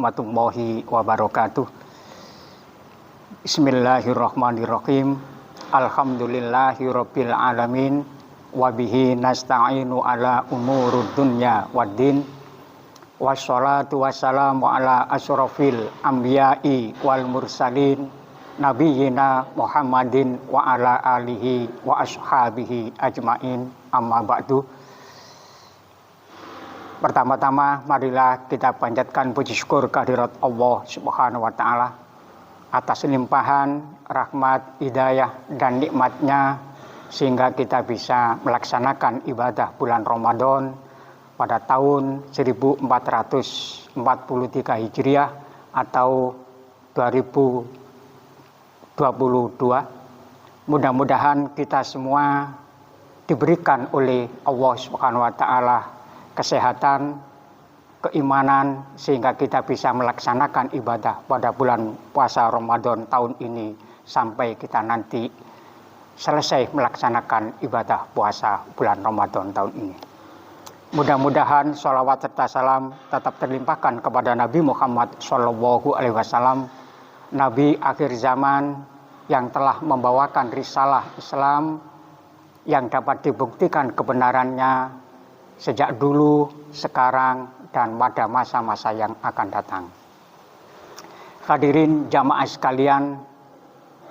warahmatullahi wabarakatuh. Bismillahirrahmanirrahim. Alhamdulillahirabbil alamin. Wabihi nasta'inu ala umurud dunya waddin. Wassalatu wassalamu ala asyrafil anbiya'i wal mursalin. Nabiyina Muhammadin wa ala alihi wa ashabihi ajmain. Amma ba'du. Pertama-tama marilah kita panjatkan puji syukur kehadirat Allah Subhanahu wa taala atas limpahan rahmat, hidayah dan nikmatnya sehingga kita bisa melaksanakan ibadah bulan Ramadan pada tahun 1443 Hijriah atau 2022. Mudah-mudahan kita semua diberikan oleh Allah Subhanahu wa taala kesehatan, keimanan sehingga kita bisa melaksanakan ibadah pada bulan puasa Ramadan tahun ini sampai kita nanti selesai melaksanakan ibadah puasa bulan Ramadan tahun ini. Mudah-mudahan sholawat serta salam tetap terlimpahkan kepada Nabi Muhammad SAW, Nabi akhir zaman yang telah membawakan risalah Islam yang dapat dibuktikan kebenarannya sejak dulu, sekarang, dan pada masa-masa yang akan datang. Hadirin jamaah sekalian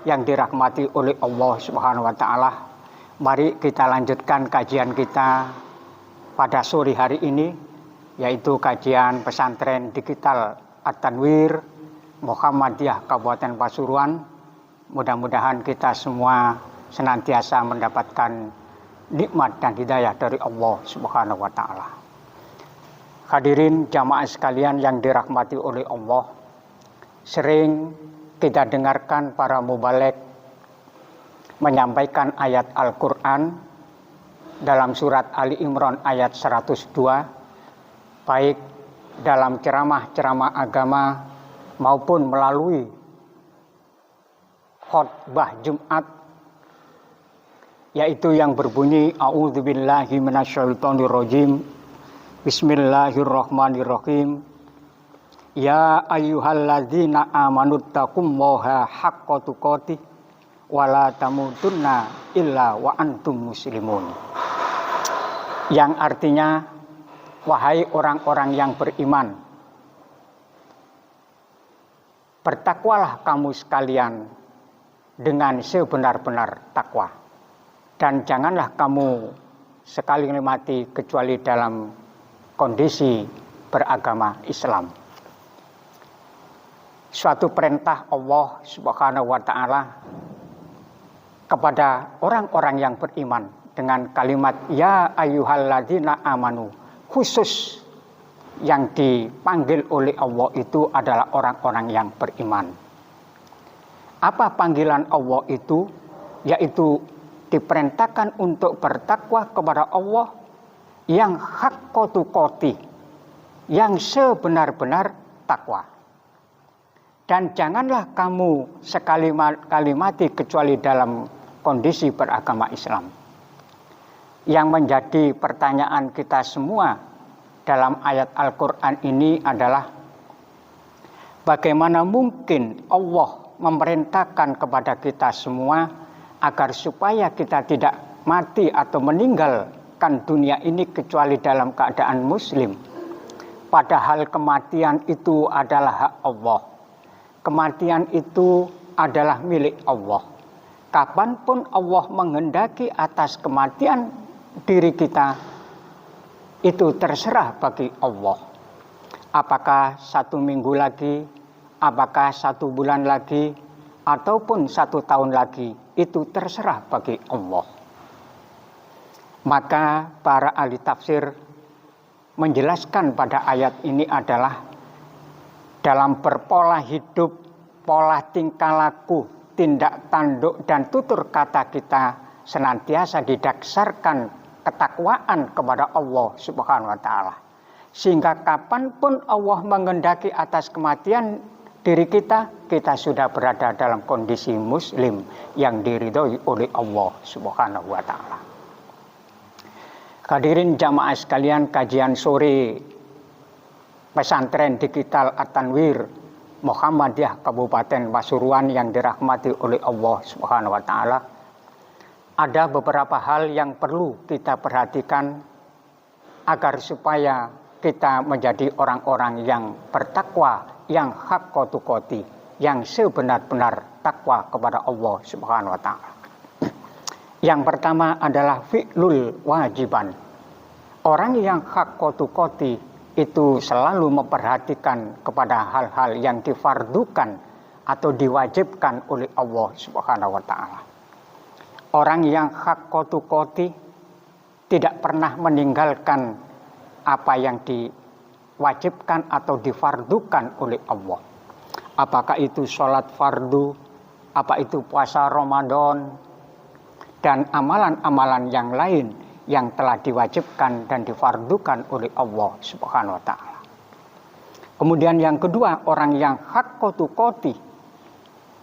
yang dirahmati oleh Allah Subhanahu wa taala, mari kita lanjutkan kajian kita pada sore hari ini, yaitu kajian pesantren digital At-Tanwir Muhammadiyah Kabupaten Pasuruan. Mudah-mudahan kita semua senantiasa mendapatkan nikmat dan hidayah dari Allah Subhanahu wa taala. Hadirin jamaah sekalian yang dirahmati oleh Allah, sering kita dengarkan para mubaligh menyampaikan ayat Al-Qur'an dalam surat Ali Imran ayat 102, baik dalam ceramah-ceramah agama maupun melalui khutbah Jumat, yaitu yang berbunyi a'udzubillahi minasyaitonirrajim. Bismillahirrahmanirrahim. Ya ayyuhalladzina amanu taqullaha haqqa tuqatih wa la tamutunna illa wa antum muslimun. Yang artinya, wahai orang-orang yang beriman, bertakwalah kamu sekalian dengan sebenar-benar takwa. Dan janganlah kamu sekali mati kecuali dalam kondisi beragama Islam. Suatu perintah Allah Subhanahu wa taala kepada orang-orang yang beriman dengan kalimat ya ayyuhalladzina amanu. Khusus yang dipanggil oleh Allah itu adalah orang-orang yang beriman. Apa panggilan Allah itu? Yaitu diperintahkan untuk bertakwa kepada Allah yang haqqa tuqatih, yang sebenar-benar takwa. Dan janganlah kamu sekali mati kecuali dalam kondisi beragama Islam. Yang menjadi pertanyaan kita semua dalam ayat Al-Qur'an ini adalah bagaimana mungkin Allah memerintahkan kepada kita semua agar supaya kita tidak mati atau meninggalkan dunia ini kecuali dalam keadaan muslim. Padahal kematian itu adalah hak Allah. Kematian itu adalah milik Allah. Kapanpun Allah menghendaki atas kematian diri kita, itu terserah bagi Allah. Apakah 1 minggu lagi, apakah 1 bulan lagi, ataupun 1 tahun lagi, itu terserah bagi Allah. Maka para ahli tafsir menjelaskan pada ayat ini adalah dalam berpola hidup, pola tingkah laku, tindak tanduk dan tutur kata kita senantiasa didasarkan ketakwaan kepada Allah Subhanahu wa taala. Sehingga kapanpun Allah menghendaki atas kematian diri kita, kita sudah berada dalam kondisi muslim yang diridhoi oleh Allah Subhanahu wa taala. Hadirin jamaah sekalian, kajian sore Pesantren Digital At-Tanwir Muhammadiyah Kabupaten Pasuruan yang dirahmati oleh Allah Subhanahu wa taala, ada beberapa hal yang perlu kita perhatikan agar supaya kita menjadi orang-orang yang bertakwa, yang haqqa tuqati, yang sebenar-benar takwa kepada Allah Subhanahu wa taala. Yang pertama adalah fi'lul wajiban. Orang yang haqqa tuqati itu selalu memperhatikan kepada hal-hal yang difardukan atau diwajibkan oleh Allah Subhanahu wa taala. Orang yang haqqa tuqati tidak pernah meninggalkan apa yang diwajibkan atau difardukan oleh Allah. Apakah itu sholat fardu, apa itu puasa Ramadan, dan amalan-amalan yang lain yang telah diwajibkan dan difardukan oleh Allah Subhanahu wa taala. Kemudian yang kedua, orang yang haqqa tuqati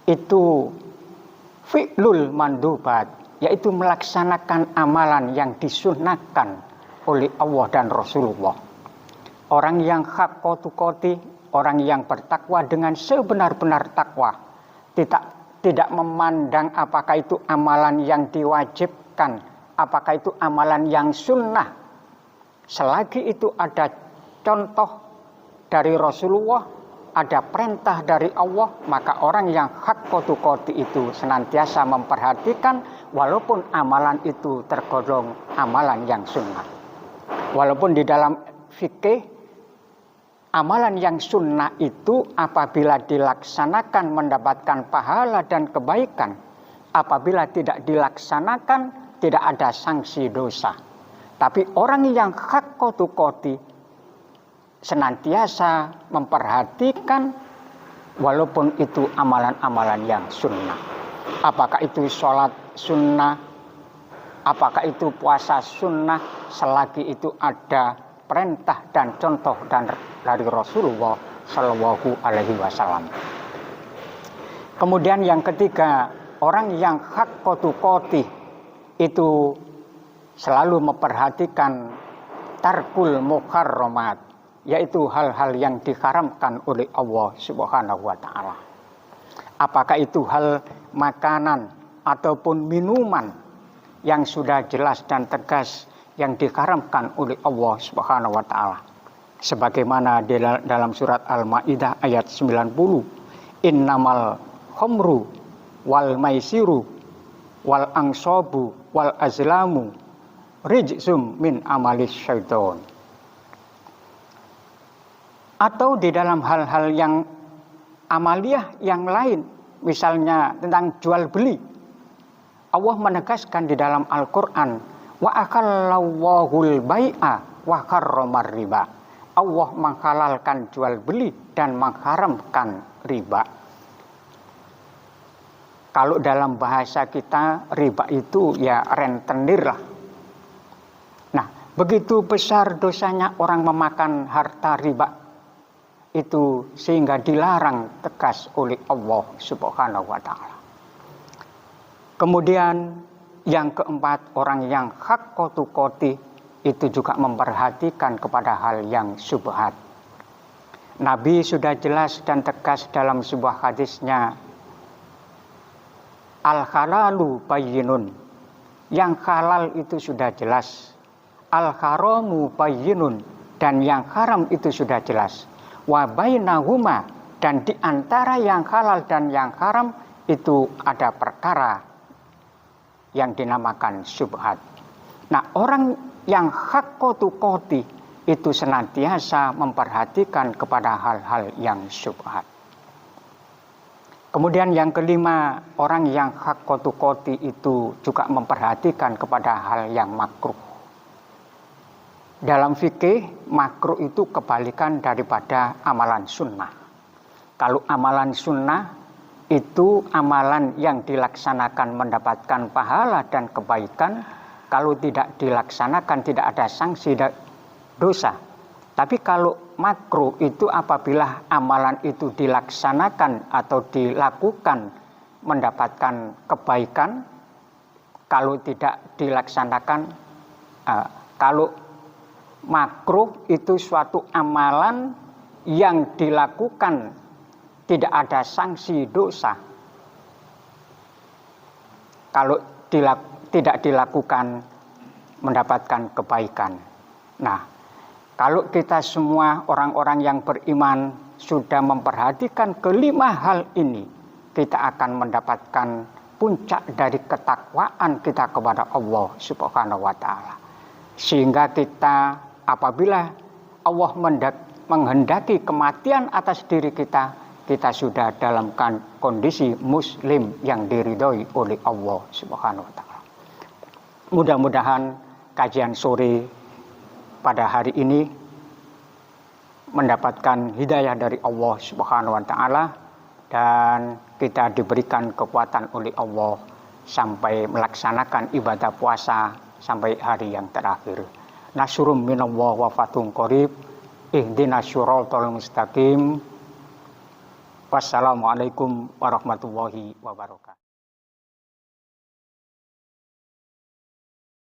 itu fi'lul mandubat, yaitu melaksanakan amalan yang disunnahkan oleh Allah dan Rasulullah. Orang yang haqqa tuqati, orang yang bertakwa dengan sebenar-benar takwa, tidak memandang apakah itu amalan yang diwajibkan, apakah itu amalan yang sunnah. Selagi itu ada contoh dari Rasulullah, ada perintah dari Allah, maka orang yang haqqa tuqati itu senantiasa memperhatikan walaupun amalan itu tergolong amalan yang sunnah. Walaupun di dalam fikih amalan yang sunnah itu apabila dilaksanakan mendapatkan pahala dan kebaikan, apabila tidak dilaksanakan tidak ada sanksi dosa. Tapi orang yang haqqa tuqati senantiasa memperhatikan walaupun itu amalan-amalan yang sunnah. Apakah itu sholat sunnah, apakah itu puasa sunnah, selagi itu ada perintah dan contoh dari Rasulullah Shallallahu Alaihi Wasallam. Kemudian yang ketiga, orang yang haqqa tuqati itu selalu memperhatikan tarkul muharramat, yaitu hal-hal yang diharamkan oleh Allah Subhanahu wa taala. Apakah itu hal makanan ataupun minuman yang sudah jelas dan tegas yang diharamkan oleh Allah Subhanahu wa taala. Sebagaimana dalam surat Al-Maidah ayat 90, innamal khamru wal maisiru wal angsobu wal azlamu rijsum min amalis syaiton. Atau di dalam hal-hal yang amaliyah yang lain, misalnya tentang jual beli, Allah menegaskan di dalam Al-Quran, wa akallawahul bai'a wa harramar riba. Allah menghalalkan jual beli dan mengharamkan riba. Kalau dalam bahasa kita riba itu ya rentenir lah. Nah, begitu besar dosanya orang memakan harta riba itu sehingga dilarang tegas oleh Allah Subhanahu wa taala. Kemudian yang keempat, orang yang haqqa tuqati itu juga memperhatikan kepada hal yang syubhat. Nabi sudah jelas dan tegas dalam sebuah hadisnya, al-halalu bayyinun, yang halal itu sudah jelas. Al-haramu bayyinun, dan yang haram itu sudah jelas. Wa bainahuma, dan di antara yang halal dan yang haram itu ada perkara yang dinamakan syubhat. Nah, orang yang haqqa tuqati itu senantiasa memperhatikan kepada hal-hal yang syubhat. Kemudian yang kelima, orang yang haqqa tuqati itu juga memperhatikan kepada hal yang makruh. Dalam fikih, makruh itu kebalikan daripada amalan sunnah. Kalau amalan sunnah itu amalan yang dilaksanakan mendapatkan pahala dan kebaikan. Kalau tidak dilaksanakan tidak ada sanksi dosa. Tapi kalau makruh itu apabila amalan itu dilaksanakan atau dilakukan mendapatkan kebaikan. Kalau tidak dilaksanakan, kalau makruh itu suatu amalan yang dilakukan tidak ada sanksi dosa. Kalau tidak dilakukan mendapatkan kebaikan. Nah, kalau kita semua orang-orang yang beriman sudah memperhatikan kelima hal ini, kita akan mendapatkan puncak dari ketakwaan kita kepada Allah Subhanahu wa taala. Sehingga kita apabila Allah menghendaki kematian atas diri kita, kita sudah dalam kondisi muslim yang diridhoi oleh Allah Subhanahu wa taala. Mudah-mudahan kajian sore pada hari ini mendapatkan hidayah dari Allah Subhanahu wa taala dan kita diberikan kekuatan oleh Allah sampai melaksanakan ibadah puasa sampai hari yang terakhir. Nasrum minallah wa fathun qarib. Ihdinas syiratal mustaqim. Wassalamualaikum warahmatullahi wabarakatuh.